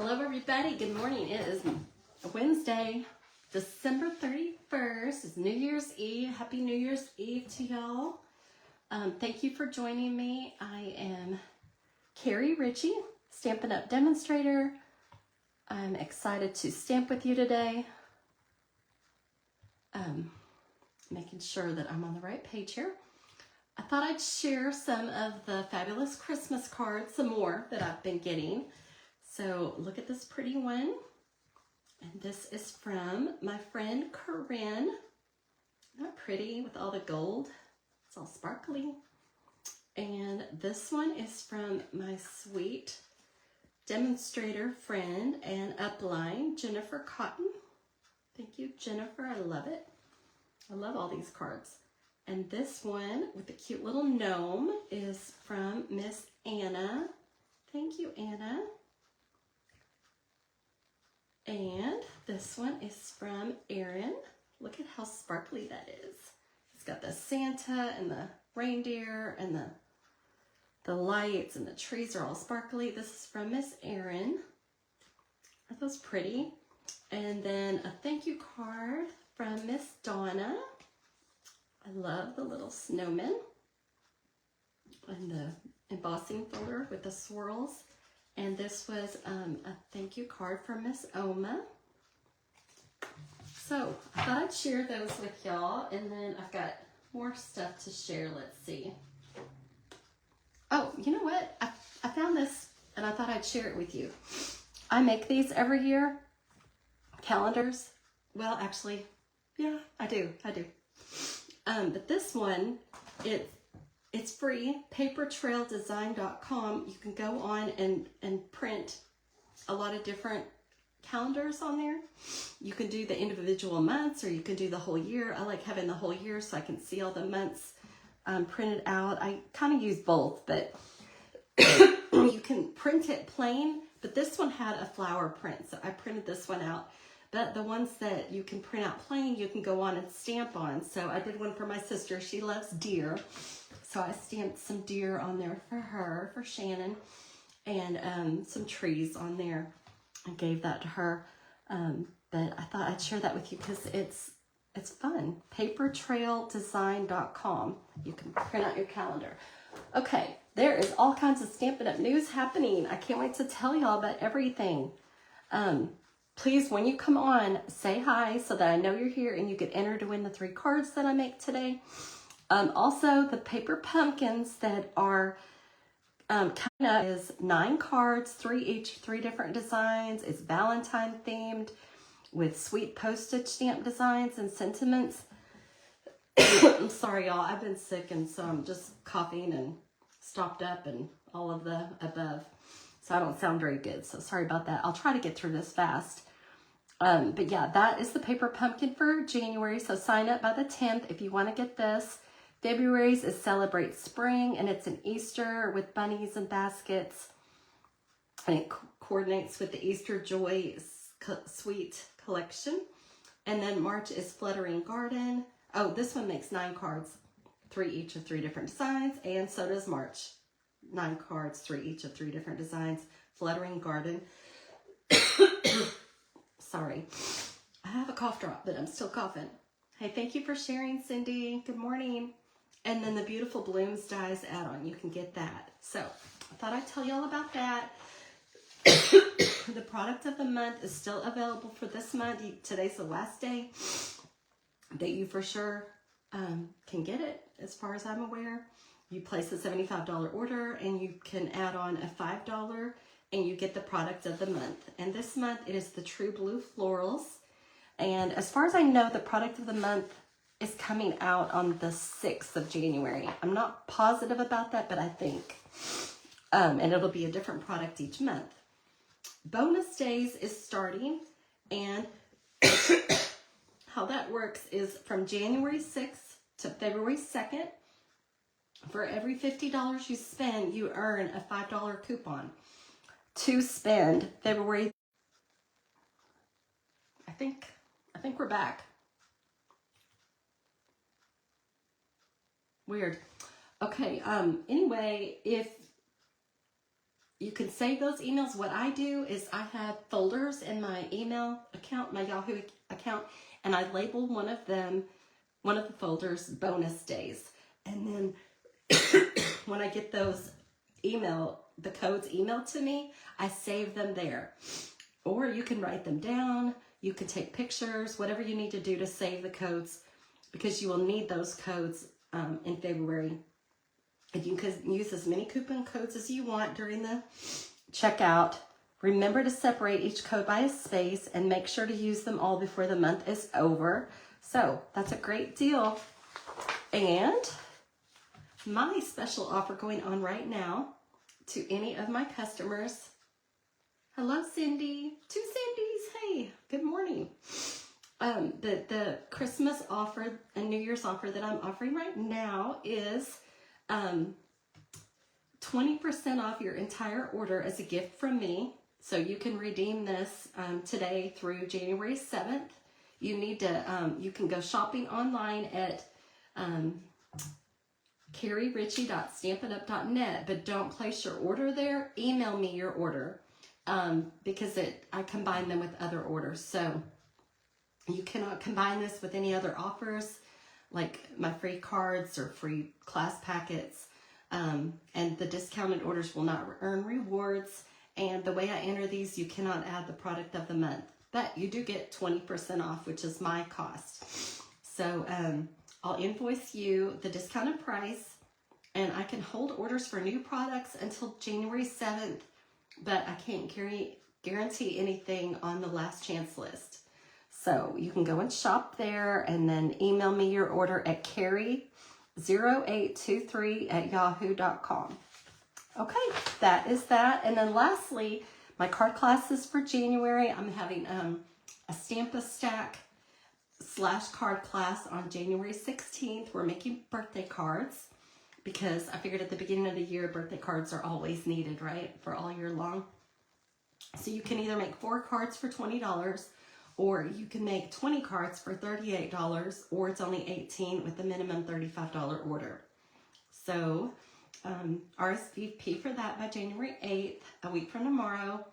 Hello everybody, good morning. It is Wednesday, December 31st. It's New Year's Eve. Happy New Year's Eve to y'all. Thank you for joining me. I am Carrie Ritchie, Stampin' Up! Demonstrator. I'm excited to stamp with you today. Making sure that I'm on the right page here. I thought I'd share some of the fabulous Christmas cards, some more that I've been getting. So look at this pretty one. And this is from my friend Corinne. Not pretty with all the gold. It's all sparkly. And this one is from my sweet demonstrator friend and upline, Jennifer Cotton. Thank you, Jennifer. I love it. I love all these cards. And this one with the cute little gnome is from Miss Anna. Thank you, Anna. And this one is from Erin. Look at how sparkly that is. It's got the Santa and the reindeer and the lights, and the trees are all sparkly. This is from Miss Erin. Are those pretty? And then a thank you card from Miss Donna. I love the little snowman and the embossing folder with the swirls. And this was a thank you card from Miss Oma. So I thought I'd share those with y'all, and then I've got more stuff to share. Let's see. Oh, you know what? I found this and I thought I'd share it with you. I make these every year, calendars. Well, actually, yeah, I do. But this one, it's free, papertraildesign.com. You can go on and print a lot of different calendars on there. You can do the individual months, or you can do the whole year. I like having the whole year so I can see all the months printed out. I kind of use both, but you can print it plain, but this one had a flower print, so I printed this one out. But the ones that you can print out plain, you can go on and stamp on. So I did one for my sister. She loves deer. So I stamped some deer on there for her, for Shannon, and some trees on there. I gave that to her. But I thought I'd share that with you because it's fun. Papertraildesign.com. You can print out your calendar. Okay, there is all kinds of Stampin' Up! News happening. I can't wait to tell y'all about everything. Please, when you come on, say hi so that I know you're here and you get entered to win the 3 cards that I make today. Also, the paper pumpkins that are coming up is 9 cards, 3 each, 3 different designs. It's Valentine themed with sweet postage stamp designs and sentiments. I'm sorry, y'all. I've been sick, and so I'm just coughing and stopped up and all of the above. So I don't sound very good. So sorry about that. I'll try to get through this fast. But yeah, that is the paper pumpkin for January. So sign up by the 10th if you want to get this. February's is Celebrate Spring, and it's an Easter with bunnies and baskets. And it coordinates with the Easter Joy Sweet collection. And then March is Fluttering Garden. Oh, this one makes 9 cards, 3 each of 3 different designs. And so does March. 9 cards, 3 each of 3 different designs. Fluttering Garden. Sorry. I have a cough drop, but I'm still coughing. Hey, thank you for sharing, Cindy. Good morning. And then the Beautiful Blooms Dies add-on. You can get that. So I thought I'd tell y'all about that. The product of the month is still available for this month. Today's the last day that you for sure can get it, as far as I'm aware. You place a $75 order and you can add on a $5 and you get the product of the month. And this month it is the True Blue Florals. And as far as I know, the product of the month is coming out on the 6th of January. I'm not positive about that, but I think. And it'll be a different product each month. Bonus days is starting, and how that works is from January 6th to February 2nd. For every $50 you spend, you earn a $5 coupon to spend February. I think we're back. Weird. Okay, anyway, if you can save those emails. What I do is I have folders in my email account, my Yahoo account, and I label one of the folders bonus days. And then when I get those the codes emailed to me, I save them there. Or you can write them down. You can take pictures, whatever you need to do to save the codes, because you will need those codes in February. And you can use as many coupon codes as you want during the checkout. Remember to separate each code by a space and make sure to use them all before the month is over. So that's a great deal. And my special offer going on right now to any of my customers. Hello, Cindy. Two Cindys. Hey, good morning. The Christmas offer and New Year's offer that I'm offering right now is 20% off your entire order as a gift from me. So you can redeem this today through January 7th. You need to, you can go shopping online at carrieritchie.stampitup.net, but don't place your order there. Email me your order because I combine them with other orders. So you cannot combine this with any other offers like my free cards or free class packets. And the discounted orders will not earn rewards. And the way I enter these, you cannot add the product of the month. But you do get 20% off, which is my cost. So I'll invoice you the discounted price, and I can hold orders for new products until January 7th, but I can't guarantee anything on the last chance list. So you can go and shop there and then email me your order at carrie0823@yahoo.com. Okay, that is that. And then lastly, my card classes for January. I'm having a Stamp-A-Stack / card class on January 16th. We're making birthday cards because I figured at the beginning of the year, birthday cards are always needed, right? For all year long. So you can either make 4 cards for $20, or you can make 20 cards for $38, or it's only $18 with a minimum $35 order. So RSVP for that by January 8th, a week from tomorrow.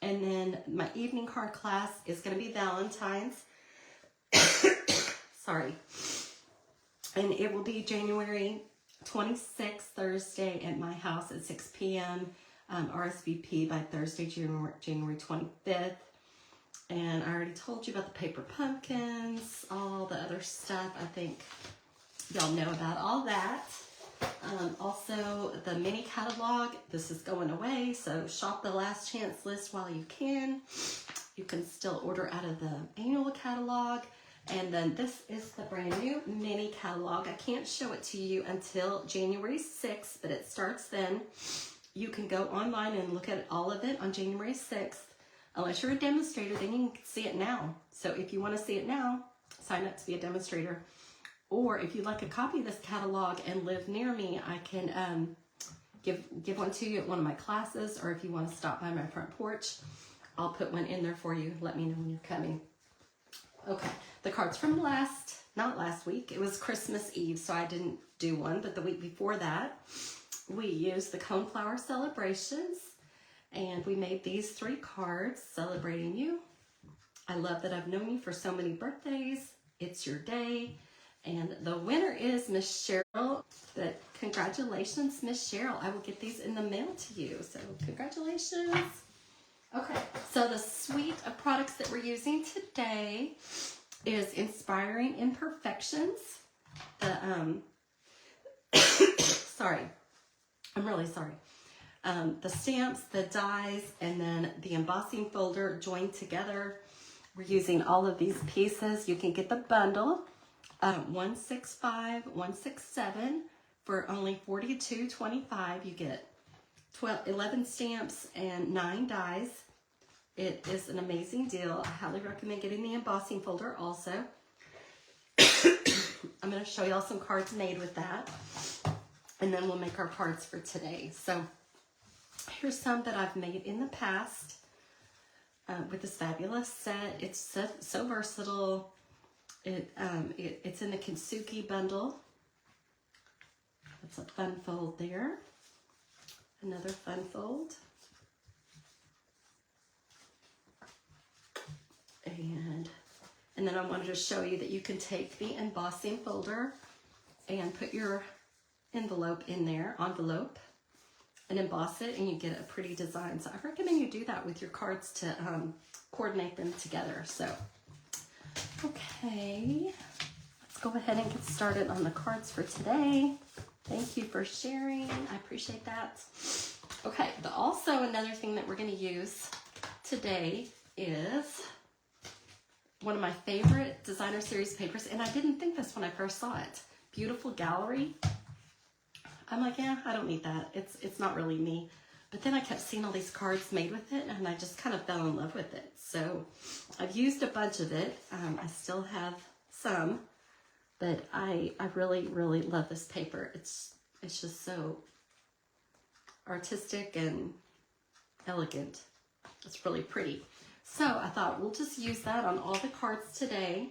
And then my evening card class is going to be Valentine's. Sorry. And it will be January 26th, Thursday at my house at 6 p.m. RSVP by Thursday, January 25th. And I already told you about the paper pumpkins, all the other stuff. I think y'all know about all that. Also, the mini catalog, this is going away, so shop the last chance list while you can. You can still order out of the annual catalog. And then this is the brand new mini catalog. I can't show it to you until January 6th, but it starts then. You can go online and look at all of it on January 6th. Unless you're a demonstrator, then you can see it now. So if you want to see it now, sign up to be a demonstrator. Or if you'd like a copy of this catalog and live near me, I can give one to you at one of my classes, or if you want to stop by my front porch, I'll put one in there for you. Let me know when you're coming. Okay, the cards from not last week, it was Christmas Eve, so I didn't do one, but the week before that, we used the Coneflower Celebrations, and we made these 3 cards celebrating you. I love that I've known you for so many birthdays. It's your day. And the winner is Miss Cheryl. But congratulations, Miss Cheryl. I will get these in the mail to you. So congratulations. Okay, so the suite of products that we're using today is Inspiring Imperfections. Sorry, I'm really sorry. The stamps, the dies, and then the embossing folder joined together. We're using all of these pieces. You can get the bundle, 165, 167 for only $42.25. You get 11 stamps and 9 dies. It is an amazing deal. I highly recommend getting the embossing folder also. I'm going to show y'all some cards made with that, and then we'll make our cards for today. So here's some that I've made in the past with this fabulous set. It's so versatile. It's in the Kintsugi bundle. That's a fun fold there. Another fun fold. And then I wanted to show you that you can take the embossing folder and put your envelope in there, and emboss it, and you get a pretty design. So I recommend you do that with your cards to coordinate them together. So, okay, let's go ahead and get started on the cards for today. Thank you for sharing. I appreciate that. Okay, but also another thing that we're going to use today is one of my favorite designer series papers, and I didn't think this when I first saw it. Beautiful Gallery. I'm like, yeah, I don't need that. It's not really me. But then I kept seeing all these cards made with it, and I just kind of fell in love with it. So I've used a bunch of it. I still have some, but I really, really love this paper. It's just so artistic and elegant. It's really pretty. So I thought we'll just use that on all the cards today.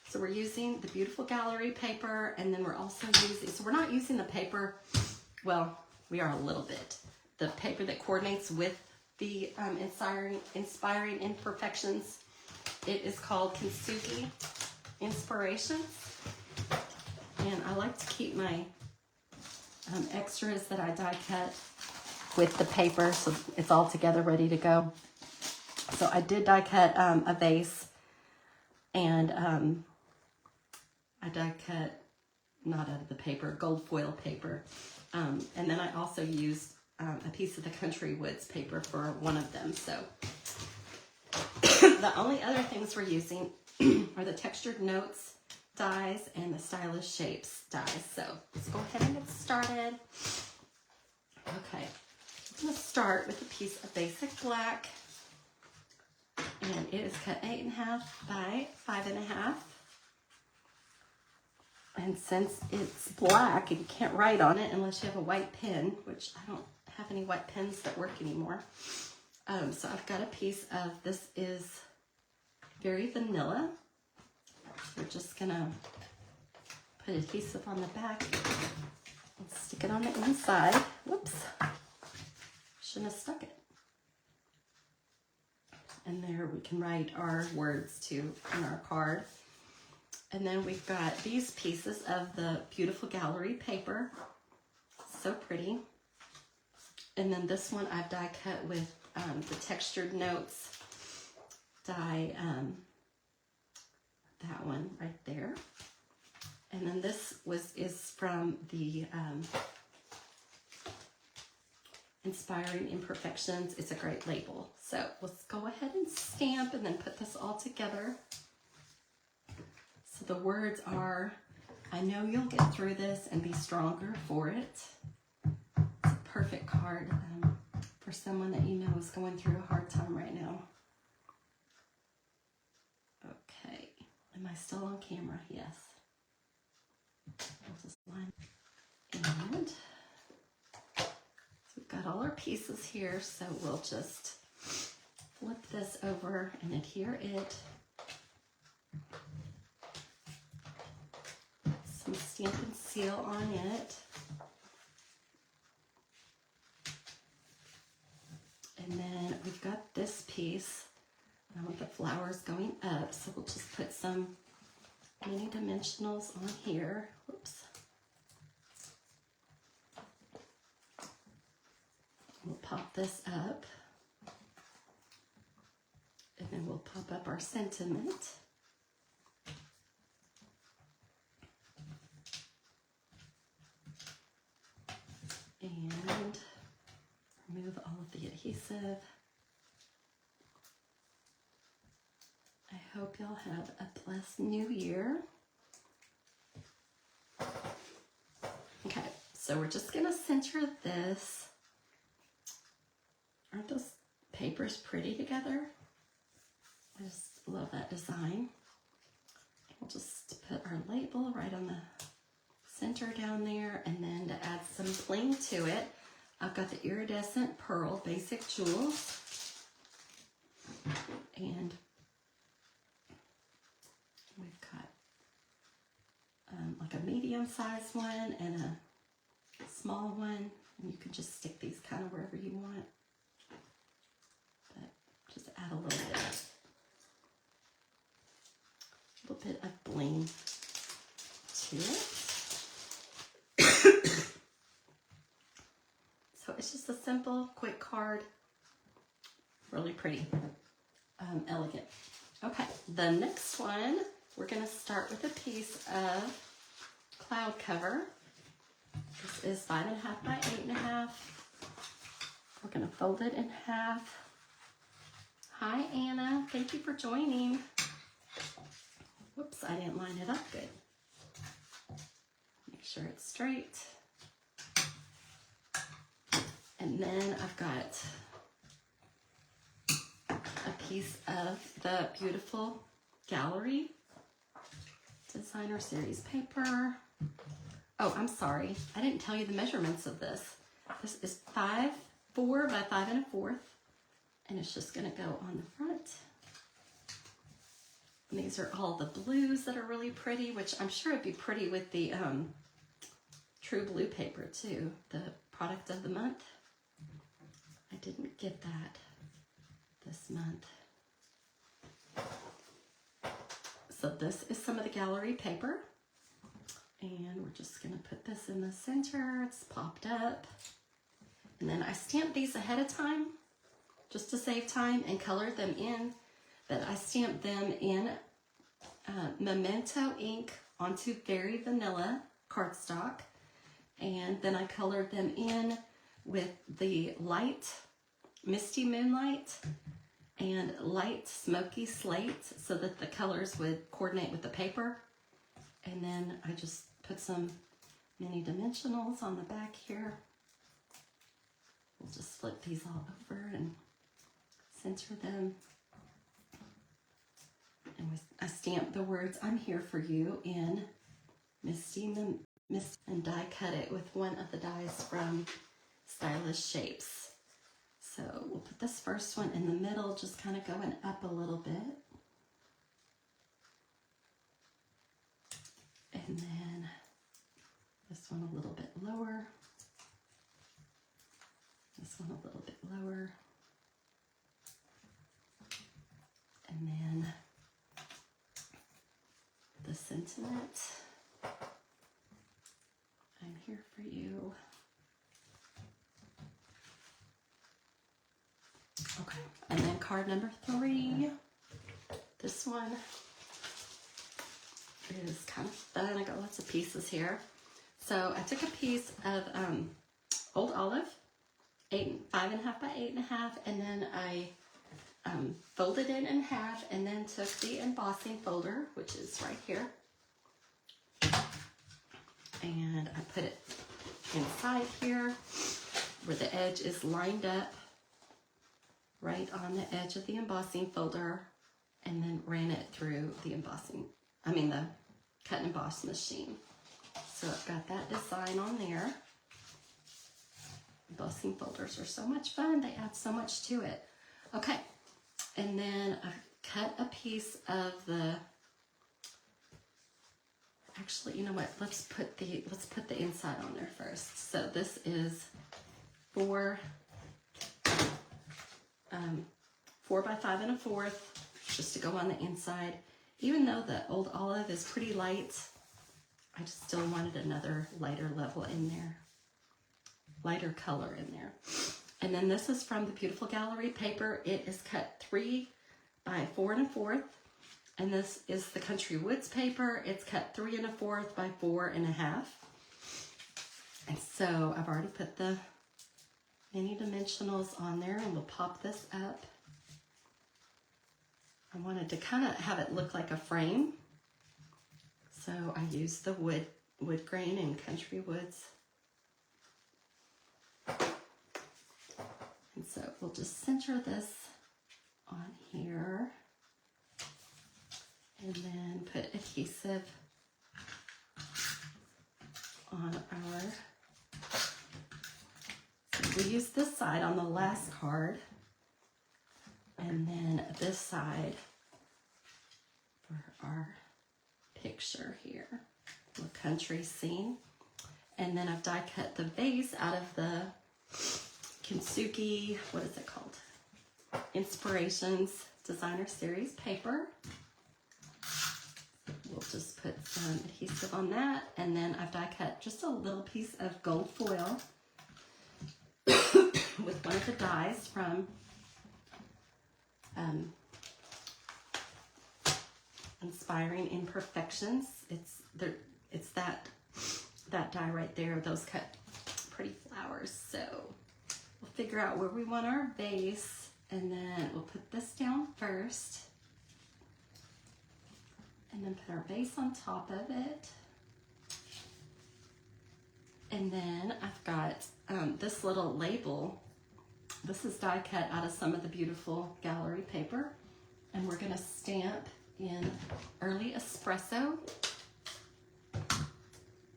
So we're using the Beautiful Gallery paper, and then we're also using, so we're not using the paper, well, we are a little bit. The paper that coordinates with the Inspiring Imperfections. It is called Kintsugi Inspirations. And I like to keep my extras that I die cut with the paper, so it's all together ready to go. So I did die cut a vase, and I die cut, not out of the paper, gold foil paper. And then I also used a piece of the Country Woods paper for one of them. So the only other things we're using are the Textured Notes dies and the Stylish Shapes dies. So let's go ahead and get started. Okay, I'm going to start with a piece of basic black. And it is cut 8.5 by 5.5. And since it's black, and you can't write on it unless you have a white pen, which I don't have any white pens that work anymore. So I've got a piece of, this is very vanilla. We're just gonna put adhesive on the back and stick it on the inside. Whoops, shouldn't have stuck it. And there we can write our words too on our card. And then we've got these pieces of the Beautiful Gallery paper. So pretty. And then this one I've die cut with the Textured Notes die, that one right there. And then this is from the Inspiring Imperfections. It's a great label. So let's go ahead and stamp and then put this all together. So the words are, I know you'll get through this and be stronger for it. It's a perfect card for someone that you know is going through a hard time right now. Okay, am I still on camera? Yes. I'll just line. And we've got all our pieces here, so we'll just flip this over and adhere it. Some stamp and seal on it. And then we've got this piece. I want the flowers going up, so we'll just put some mini dimensionals on here. Whoops. We'll pop this up. And then we'll pop up our sentiment. And remove all of the adhesive. I hope y'all have a blessed new year. Okay, so we're just gonna center this. Aren't those papers pretty together? I just love that design. We'll just put our label right on the center down there, and then to add some bling to it, I've got the Iridescent Pearl Basic Jewels. And we've got like a medium-sized one and a small one, and you can just stick these kind of wherever you want. But just add a little bit. simple, quick card. Really pretty, elegant. Okay, the next one, we're gonna start with a piece of cloud cover. This is 5.5 by 8.5. We're gonna fold it in half. Hi, Anna, thank you for joining. Whoops, I didn't line it up good. Make sure it's straight. And then I've got a piece of the beautiful Gallery Designer Series paper. Oh, I'm sorry. I didn't tell you the measurements of this. This is 4 by 5 1/4. And it's just gonna go on the front. And these are all the blues that are really pretty, which I'm sure it'd be pretty with the True Blue paper too, the product of the month. I didn't get that this month. So this is some of the Gallery paper. And we're just gonna put this in the center. It's popped up. And then I stamped these ahead of time just to save time and colored them in. But I stamped them in Memento ink onto very vanilla cardstock. And then I colored them in with the light Misty Moonlight and light Smoky Slate so that the colors would coordinate with the paper. And then I just put some mini dimensionals on the back here. We'll just flip these all over and center them. And I stamped the words "I'm here for you" in Misty and die cut it with one of the dies from Stylish Shapes. So we'll put this first one in the middle, just kind of going up a little bit. And then this one a little bit lower. This one a little bit lower. And then the sentiment, "I'm here for you." Okay, and then card number 3. This one is kind of fun. I got lots of pieces here. So I took a piece of Old Olive, 5.5 by 8.5, and then I folded it in half, and then took the embossing folder, which is right here, and I put it inside here where the edge is lined up right on the edge of the embossing folder, and then ran it through the the cut and emboss machine. So I've got that design on there. Embossing folders are so much fun. They add so much to it. Okay, and then I've cut a piece of the, actually, you know what? Let's put the inside on there first. So this is 4 by 5 1/4, just to go on the inside. Even though the Old Olive is pretty light, I just still wanted another lighter level in there, lighter color in there. And then this is from the beautiful Gallery paper. It is cut 3 by 4 1/4. And this is the Country Woods paper. It's cut 3 1/4 by 4 1/2. And so I've already put the mini dimensionals on there, and we'll pop this up. I wanted to kind of have it look like a frame. So I used the wood grain in Country Woods. And so we'll just center this on here, and then put adhesive on our, so we use this side on the last card, and then this side for our picture here, the country scene. And then I've die cut the vase out of the Kintsugi, what is it called? Inspirations Designer Series paper. We'll just put some adhesive on that, and then I've die cut just a little piece of gold foil is from Inspiring Imperfections. It's that die right there. Those cut pretty flowers. So we'll figure out where we want our vase, and then we'll put this down first, and then put our vase on top of it. And then I've got this little label. This is die cut out of some of the beautiful gallery paper, and we're gonna stamp in Early Espresso.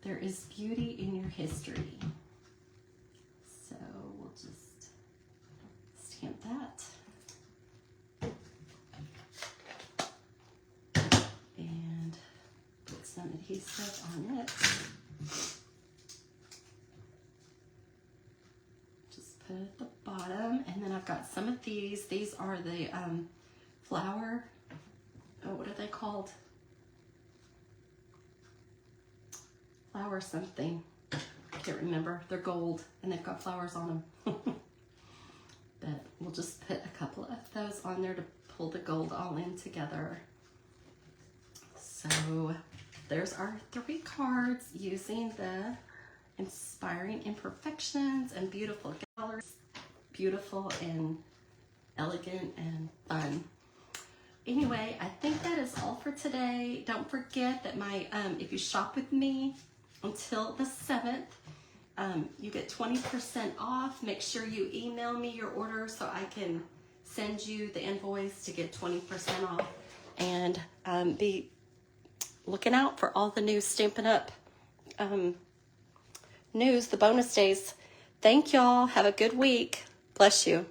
There is beauty in your history. So we'll just stamp that. And put some adhesive on it. Just put it at the bottom. And then I've got some of these. These are the flower, what are they called? Flower something. I can't remember. They're gold and they've got flowers on them. But we'll just put a couple of those on there to pull the gold all in together. So there's our 3 cards using the Inspiring Imperfections and Beautiful Galleries. Beautiful and elegant and fun. Anyway, I think that is all for today. Don't forget that my if you shop with me until the 7th, you get 20% off. Make sure you email me your order so I can send you the invoice to get 20% off. And be looking out for all the new Stampin' Up! News, the bonus days. Thank y'all. Have a good week. Bless you.